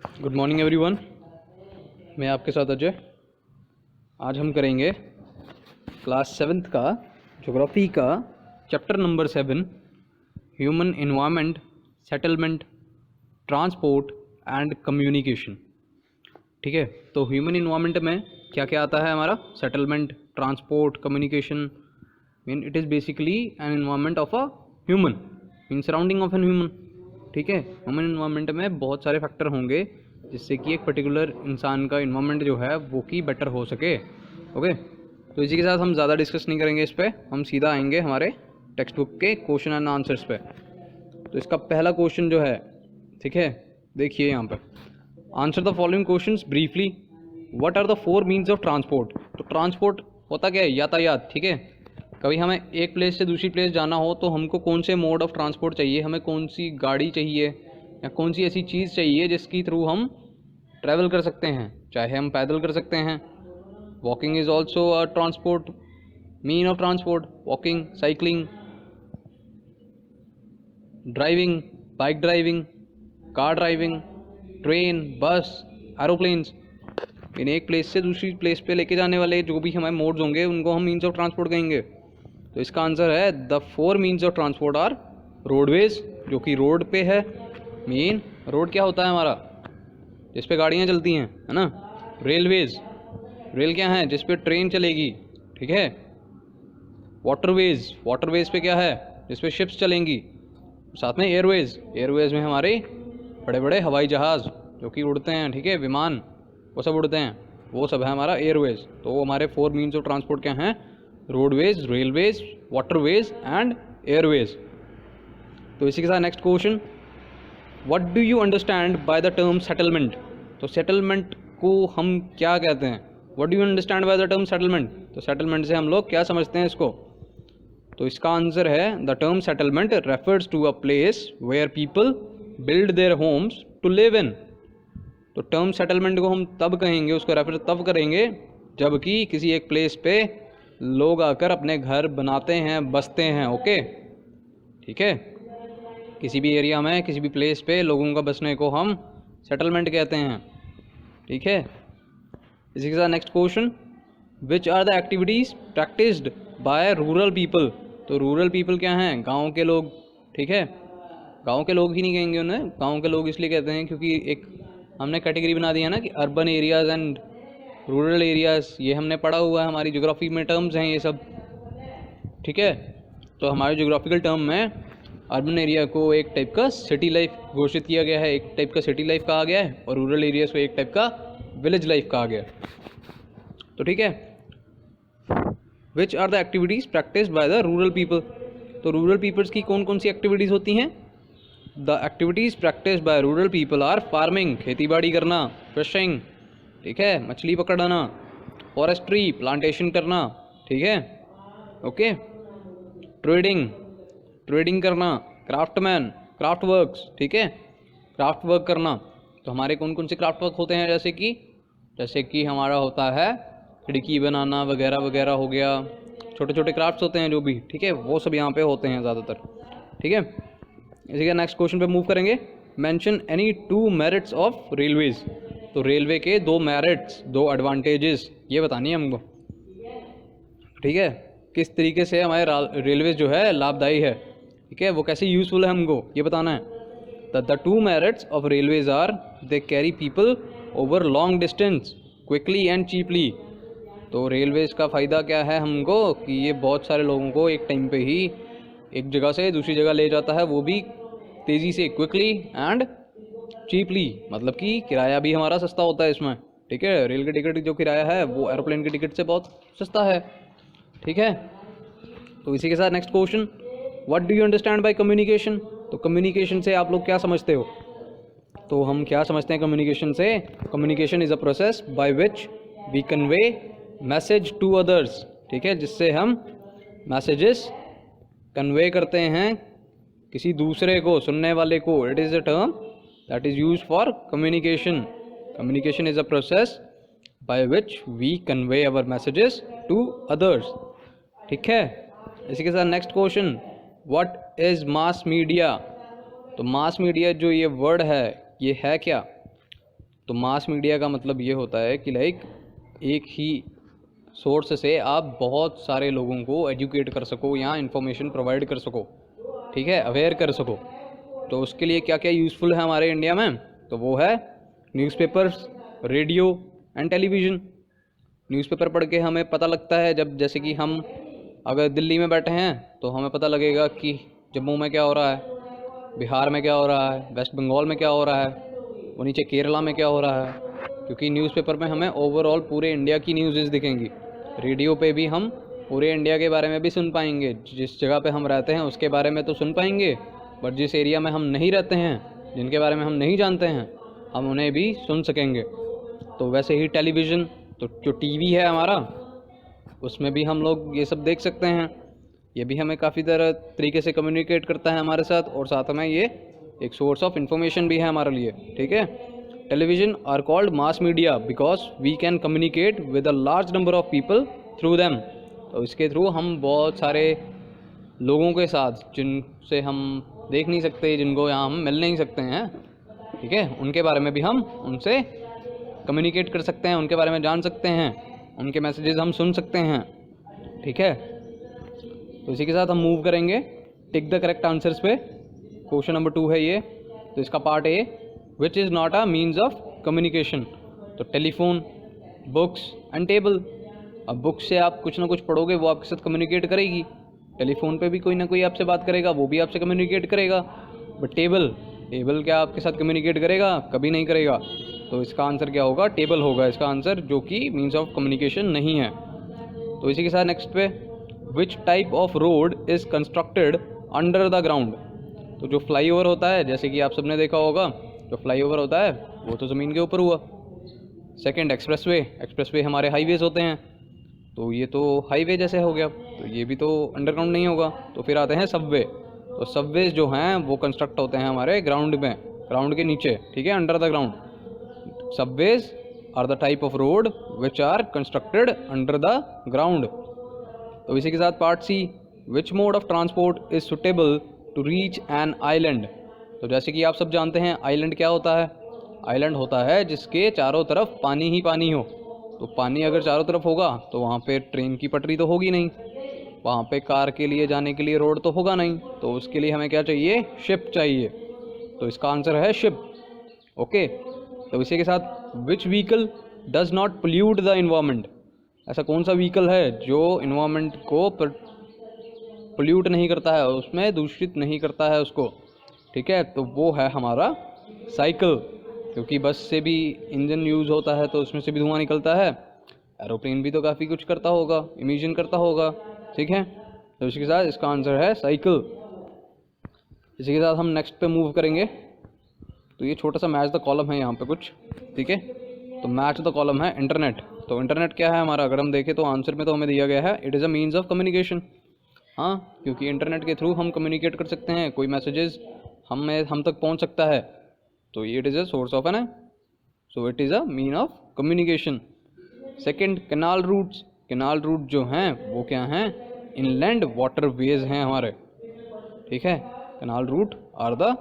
Good morning everyone. मैं आपके साथ अजय। आज हम करेंगे क्लास 7th का ज्योग्राफी का chapter number 7, human environment, settlement, transport and communication. ठीक है, तो ह्यूमन इन्वायरमेंट में क्या क्या आता है हमारा? Settlement, transport, communication. Mean it is basically an environment of a human, mean surrounding of an human. ठीक है, ह्यूमन इन्वायरमेंट में बहुत सारे फैक्टर होंगे जिससे कि एक पर्टिकुलर इंसान का इन्वायरमेंट जो है वो कि बेटर हो सके। ओके, तो इसी के साथ हम ज़्यादा डिस्कस नहीं करेंगे इस पर, हम सीधा आएंगे हमारे टेक्स्ट बुक के क्वेश्चन एंड आंसर्स पे। तो इसका पहला क्वेश्चन जो है, ठीक है, देखिए यहाँ पे, answer the following questions briefly. What are the 4 means of transport? तो ट्रांसपोर्ट होता क्या है? यातायात। ठीक है, कभी हमें एक प्लेस से दूसरी प्लेस जाना हो तो हमको कौन से मोड ऑफ ट्रांसपोर्ट चाहिए, हमें कौन सी गाड़ी चाहिए या कौन सी ऐसी चीज़ चाहिए जिसकी थ्रू हम ट्रैवल कर सकते हैं। चाहे हम पैदल कर सकते हैं, walking is also a transport, mean of transport. Walking, cycling, driving, bike driving, car driving, train, बस, एरोप्लेन्स। इन एक प्लेस से दूसरी प्लेस पे लेके जाने वाले जो भी हमारे मोड्स होंगे उनको हम मीन्स ऑफ ट्रांसपोर्ट कहेंगे। तो इसका आंसर है the 4 means of transport are roadways, जो कि रोड पे है। मीन रोड क्या होता है हमारा? जिस पे गाड़ियाँ चलती हैं, है ना। रेलवेज, रेल क्या है? जिस पे ट्रेन चलेगी। ठीक है। वाटरवेज, वाटरवेज पे क्या है? जिस पे शिप्स चलेंगी। साथ में एयरवेज, एयरवेज में हमारे बड़े बड़े हवाई जहाज़ जो कि उड़ते हैं, ठीक है, विमान, वो सब उड़ते हैं, वो सब है हमारा एयरवेज। तो हमारे 4 मीन्स ऑफ ट्रांसपोर्ट क्या हैं? Roadways, railways, waterways and Airways. तो इसी के साथ next question, what do you understand by the term settlement? तो सेटलमेंट को हम क्या कहते हैं? What do you understand by the term settlement? तो सेटलमेंट से हम लोग क्या समझते हैं इसको? तो इसका आंसर है the term settlement refers to a place where people build their homes to live in. तो टर्म सेटलमेंट को हम तब कहेंगे, उसको रेफर तब करेंगे जबकि किसी एक प्लेस पे लोग आकर अपने घर बनाते हैं, बसते हैं। ओके, ठीक है, किसी भी एरिया में, किसी भी प्लेस पे लोगों का बसने को हम सेटलमेंट कहते हैं। ठीक है, इसी के साथ next question, which are the activities practised by rural people? तो रूरल पीपल क्या हैं? गाँव के लोग। ठीक है, गाँव के लोग ही नहीं कहेंगे उन्हें, गाँव के लोग इसलिए कहते हैं क्योंकि एक हमने कैटेगरी बना दी है ना कि urban areas and rural areas. ये हमने पढ़ा हुआ है, हमारी ज्योग्राफी में टर्म्स हैं ये सब। ठीक है, तो हमारे ज्योग्राफिकल टर्म में अर्बन एरिया को एक टाइप का सिटी लाइफ घोषित किया गया है, एक टाइप का सिटी लाइफ कहा गया है, और रूरल एरियाज़ को एक टाइप का विलेज लाइफ कहा गया है। तो ठीक है, which are the activities practised by the rural people? तो रूरल पीपल्स की कौन कौन सी एक्टिविटीज़ होती हैं? The activities practised by rural people are farming, खेती बाड़ी करना, फिशिंग, ठीक है, मछली पकड़ना, फॉरेस्ट्री, प्लांटेशन करना, ठीक है, ओके, ट्रेडिंग, ट्रेडिंग करना, क्राफ्टमैन, क्राफ्ट वर्क्स, ठीक है, क्राफ्ट वर्क करना। तो हमारे कौन कौन से क्राफ्ट वर्क होते हैं? जैसे कि हमारा होता है खिड़की बनाना वगैरह वगैरह हो गया, छोटे छोटे क्राफ्ट्स होते हैं जो भी, ठीक है, वो सब यहाँ पे होते हैं ज़्यादातर। ठीक है, इसी के नेक्स्ट क्वेश्चन पे मूव करेंगे, mention any 2 merits of railways. तो रेलवे के 2 मेरिट्स, 2 एडवांटेजेस, ये बतानी है हमको। ठीक है, किस तरीके से हमारे रेलवे जो है लाभदायी है, ठीक है, वो कैसे यूज़फुल है, हमको ये बताना है। The 2 merits of railways are they carry people over long distance quickly and cheaply. तो रेलवेज का फ़ायदा क्या है हमको कि ये बहुत सारे लोगों को एक टाइम पे ही एक जगह से दूसरी जगह ले जाता है, वो भी तेज़ी से, क्विकली एंड चीपली, मतलब कि किराया भी हमारा सस्ता होता है इसमें। ठीक है, रेल की टिकट जो किराया है वो एरोप्लेन की टिकट से बहुत सस्ता है। ठीक है, तो इसी के साथ next question, what do you understand by communication? तो कम्युनिकेशन से आप लोग क्या समझते हो? तो हम क्या समझते हैं कम्युनिकेशन से? Communication is a process by which we convey message to others. ठीक है, जिससे हम मैसेजेस कन्वे करते हैं किसी दूसरे को, सुनने वाले को। It is a term that is used for communication. Communication is a process by which we convey our messages to others. ठीक है, इसी के साथ next question, what is mass media? तो मास मीडिया जो ये वर्ड है ये है क्या? तो मास मीडिया का मतलब ये होता है कि लाइक एक ही सोर्स से आप बहुत सारे लोगों को एजुकेट कर सको या इन्फॉर्मेशन प्रोवाइड कर सको, ठीक है, अवेयर कर सको। तो उसके लिए क्या क्या यूज़फुल है हमारे इंडिया में, तो वो है newspapers, radio and television. Newspaper पढ़ के हमें पता लगता है, जब जैसे कि हम अगर दिल्ली में बैठे हैं तो हमें पता लगेगा कि जम्मू में क्या हो रहा है, बिहार में क्या हो रहा है, वेस्ट बंगाल में क्या हो रहा है, वो नीचे केरला में क्या हो रहा है, क्योंकि न्यूज़पेपर में हमें ओवरऑल पूरे इंडिया की न्यूज़ दिखेंगी। रेडियो पे भी हम पूरे इंडिया के बारे में भी सुन पाएंगे, जिस जगह पे हम रहते हैं उसके बारे में तो सुन पाएंगे, बट जिस एरिया में हम नहीं रहते हैं, जिनके बारे में हम नहीं जानते हैं, हम उन्हें भी सुन सकेंगे। तो वैसे ही टेलीविज़न, तो जो टीवी है हमारा, उसमें भी हम लोग ये सब देख सकते हैं। ये भी हमें काफ़ी तरीके से कम्युनिकेट करता है हमारे साथ, और साथ में ये एक सोर्स ऑफ इंफॉर्मेशन भी है हमारे लिए, ठीक है। Television are called mass media because we can communicate with a large number of people through them. तो इसके थ्रू हम बहुत सारे लोगों के साथ, जिनसे हम देख नहीं सकते, जिनको यहाँ हम मिल नहीं सकते हैं, ठीक है, उनके बारे में भी हम उनसे कम्युनिकेट कर सकते हैं, उनके बारे में जान सकते हैं, उनके मैसेजेस हम सुन सकते हैं, ठीक है। तो इसी के साथ हम मूव करेंगे टिक द करेक्ट आंसर्स पे। क्वेश्चन नंबर 2 है ये, तो इसका part A, which is not a means of communication. तो टेलीफोन, बुक्स एंड टेबल। अब बुक्स से आप कुछ ना कुछ पढ़ोगे, वो आपके साथ कम्युनिकेट करेगी। टेलीफोन पे भी कोई ना कोई आपसे बात करेगा, वो भी आपसे कम्युनिकेट करेगा। बट टेबल क्या आपके साथ कम्युनिकेट करेगा? कभी नहीं करेगा। तो इसका आंसर क्या होगा? टेबल होगा इसका आंसर, जो कि मीन्स ऑफ कम्युनिकेशन नहीं है। तो इसी के साथ नेक्स्ट पे, which type of road is constructed under the ground. तो जो फ्लाईओवर होता है, जैसे कि आप सबने देखा होगा, जो फ्लाईओवर होता है वो तो ज़मीन के ऊपर हुआ। सेकंड, एक्सप्रेसवे हमारे हाईवेज़ होते हैं, तो ये तो हाईवे जैसे हो गया, तो ये भी तो अंडरग्राउंड नहीं होगा। तो फिर आते हैं सबवे। तो सबवेज जो हैं वो कंस्ट्रक्ट होते हैं हमारे ग्राउंड में, ग्राउंड के नीचे, ठीक है, under the ground. Subways are the type of road which are constructed under the ground. तो इसी के साथ part C, which mode of transport is suitable to reach an island. तो जैसे कि आप सब जानते हैं, आइलैंड क्या होता है? आइलैंड होता है जिसके चारों तरफ पानी ही पानी हो। तो पानी अगर चारों तरफ होगा तो वहाँ पे ट्रेन की पटरी तो होगी नहीं, वहाँ पे कार के लिए जाने के लिए रोड तो होगा नहीं, तो उसके लिए हमें क्या चाहिए? शिप चाहिए। तो इसका आंसर है शिप। ओके, तो इसी के साथ, which vehicle does not pollute the environment. ऐसा कौन सा व्हीकल है जो इन्वायरमेंट को पोल्यूट नहीं करता है, उसमें दूषित नहीं करता है उसको, ठीक है। तो वो है हमारा साइकिल, क्योंकि बस से भी इंजन यूज़ होता है तो उसमें से भी धुआं निकलता है। एरोप्लेन भी तो काफ़ी कुछ करता होगा, इमिशन करता होगा, ठीक है। तो इसके साथ इसका आंसर है साइकिल। इसी के साथ हम नेक्स्ट पे मूव करेंगे। तो ये छोटा सा मैच द कॉलम है यहाँ पे कुछ, ठीक है। तो मैच द कॉलम है इंटरनेट। तो इंटरनेट क्या है हमारा? अगर हम देखें तो आंसर में तो हमें दिया गया है it is a means of communication. हाँ, क्योंकि इंटरनेट के थ्रू हम कम्युनिकेट कर सकते हैं, कोई मैसेजेस हम तक पहुँच सकता है, तो it is a source of an, so it is a mean of communication. Second, canal routes. Canal route जो हैं वो क्या हैं? इनलैंड वाटर वेज हैं हमारे, ठीक है। Canal route are the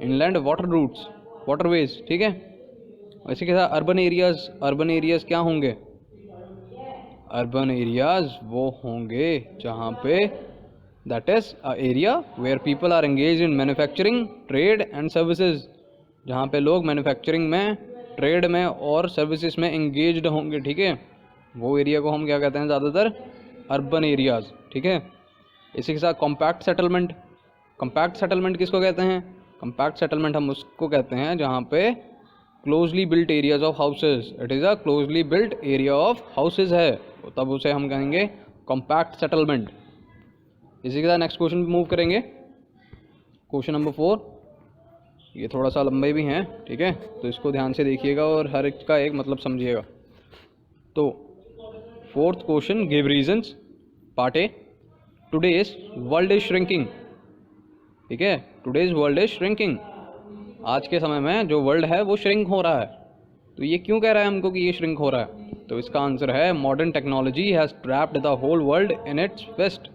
inland water routes, water ways, ठीक है। इसी के साथ अर्बन एरियाज़। अर्बन एरियाज़ क्या होंगे? अर्बन एरियाज़ वो होंगे जहाँ पे that is a area where people are engage in manufacturing, trade and services. जहाँ पे लोग मैन्युफैक्चरिंग में, ट्रेड में और सर्विसेज में एंगेज्ड होंगे, ठीक है। वो एरिया को हम क्या कहते हैं? ज़्यादातर अर्बन एरियाज़, ठीक है। इसी के साथ कॉम्पैक्ट सेटलमेंट। कॉम्पैक्ट सेटलमेंट किसको कहते हैं? कॉम्पैक्ट सेटलमेंट हम उसको कहते हैं जहाँ पे closely built areas of houses, it is a closely built area of houses है, तो तब उसे हम कहेंगे कॉम्पैक्ट सेटलमेंट। इसी के साथ नेक्स्ट क्वेश्चन पे मूव करेंगे। क्वेश्चन नंबर 4, ये थोड़ा सा लंबे भी हैं, ठीक है, तो इसको ध्यान से देखिएगा और हर एक का एक मतलब समझिएगा। तो fourth question, give reasons. Part A, today's world is shrinking, ठीक है। टुडेज वर्ल्ड इज श्रिंकिंग, आज के समय में जो वर्ल्ड है वो श्रिंक हो रहा है। तो ये क्यों कह रहा है हमको कि ये श्रिंक हो रहा है? तो इसका आंसर है modern technology has trapped the whole world in its fist.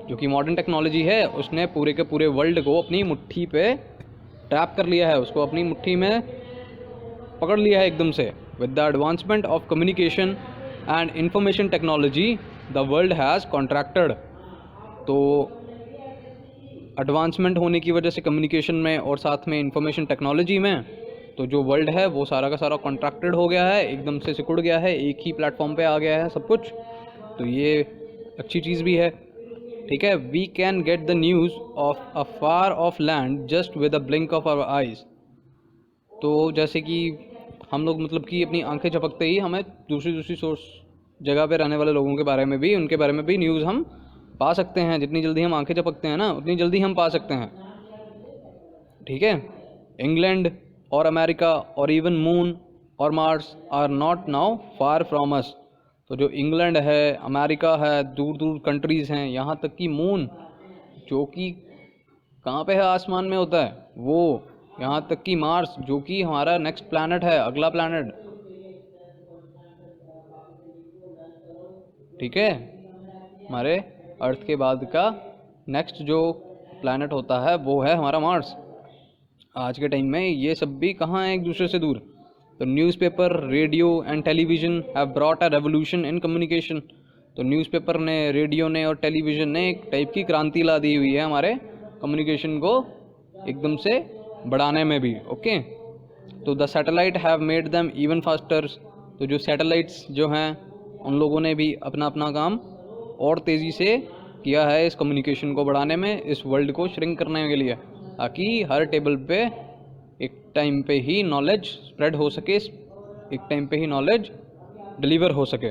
जो कि मॉडर्न टेक्नोलॉजी है उसने पूरे के पूरे वर्ल्ड को अपनी मुट्ठी पे ट्रैप कर लिया है, उसको अपनी मुट्ठी में पकड़ लिया है एकदम से। With the advancement of communication and information technology the world has contracted. तो एडवांसमेंट होने की वजह से कम्युनिकेशन में और साथ में इंफॉर्मेशन टेक्नोलॉजी में, तो जो वर्ल्ड है वो सारा का सारा कॉन्ट्रैक्टेड हो गया है, एकदम से सिकुड़ गया है, एक ही प्लेटफॉर्म पे आ गया है सब कुछ। तो ये अच्छी चीज़ भी है, ठीक है। We can get the news of a far off land just with a blink of our eyes. तो जैसे कि हम लोग मतलब कि अपनी आंखें झपकते ही हमें दूसरी सोर्स जगह पे रहने वाले लोगों के बारे में भी, उनके बारे में भी न्यूज़ हम पा सकते हैं। जितनी जल्दी हम आंखें झपकते हैं ना, उतनी जल्दी हम पा सकते हैं, ठीक है। इंग्लैंड और अमेरिका और इवन मून और Mars are not now far from us. तो जो इंग्लैंड है, अमेरिका है, दूर दूर कंट्रीज़ हैं, यहाँ तक कि मून जो कि कहाँ पे है, आसमान में होता है वो, यहाँ तक कि मार्स जो कि हमारा नेक्स्ट प्लैनेट है, अगला प्लैनेट, ठीक है। हमारे अर्थ के बाद का नेक्स्ट जो प्लैनेट होता है वो है हमारा मार्स। आज के टाइम में ये सब भी कहाँ हैं, एक दूसरे से दूर। तो newspaper, radio and television have brought a revolution in communication. तो न्यूज़पेपर ने, रेडियो ने और टेलीविज़न ने एक टाइप की क्रांति ला दी हुई है हमारे कम्युनिकेशन को एकदम से बढ़ाने में भी, ओके। तो the satellite have made them even faster. तो जो सैटेलाइट्स जो हैं उन लोगों ने भी अपना अपना काम और तेज़ी से किया है इस कम्युनिकेशन को बढ़ाने में, इस वर्ल्ड को श्रिंक करने के लिए, ताकि हर टेबल पे एक टाइम पे ही नॉलेज स्प्रेड हो सके, एक टाइम पे ही नॉलेज डिलीवर हो सके,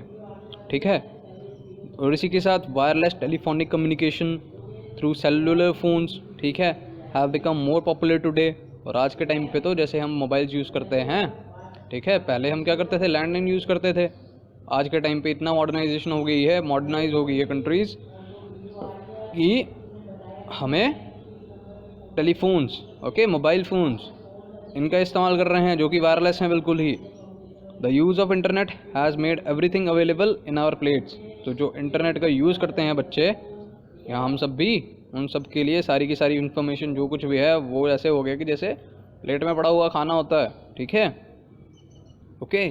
ठीक है। और इसी के साथ wireless telephonic communication through cellular phones, ठीक है, have become more popular today. और आज के टाइम पे तो जैसे हम मोबाइल्स यूज़ करते हैं, ठीक है, पहले हम क्या करते थे, लैंडलाइन यूज़ करते थे। आज के टाइम पे इतना मॉडर्नाइजेशन हो गई है, मॉडर्नाइज हो गई है कंट्रीज़ कि हमें टेलीफोन्स, ओके, मोबाइल फ़ोन्स, इनका इस्तेमाल कर रहे हैं जो कि वायरलेस हैं बिल्कुल ही। The use of internet has made everything available in our plates. तो जो इंटरनेट का यूज़ करते हैं बच्चे या हम सब भी, उन सब के लिए सारी की सारी इन्फॉर्मेशन जो कुछ भी है वो ऐसे हो गया कि जैसे प्लेट में पड़ा हुआ खाना होता है, ठीक है, okay.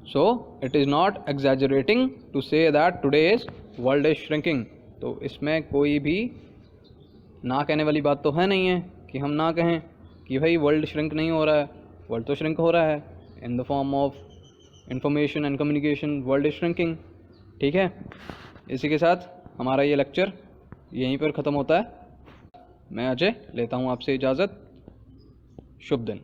So it is not exaggerating to say that today's world is shrinking. तो इसमें कोई भी ना कहने वाली बात तो है नहीं है कि हम ना कहें कि भाई वर्ल्ड श्रिंक नहीं हो रहा है। वर्ल्ड तो श्रिंक हो रहा है in the form of information and communication, world is shrinking, ठीक है। इसी के साथ हमारा ये लेक्चर यहीं पर ख़त्म होता है। मैं अजय लेता हूँ आपसे इजाज़त। शुभ दिन।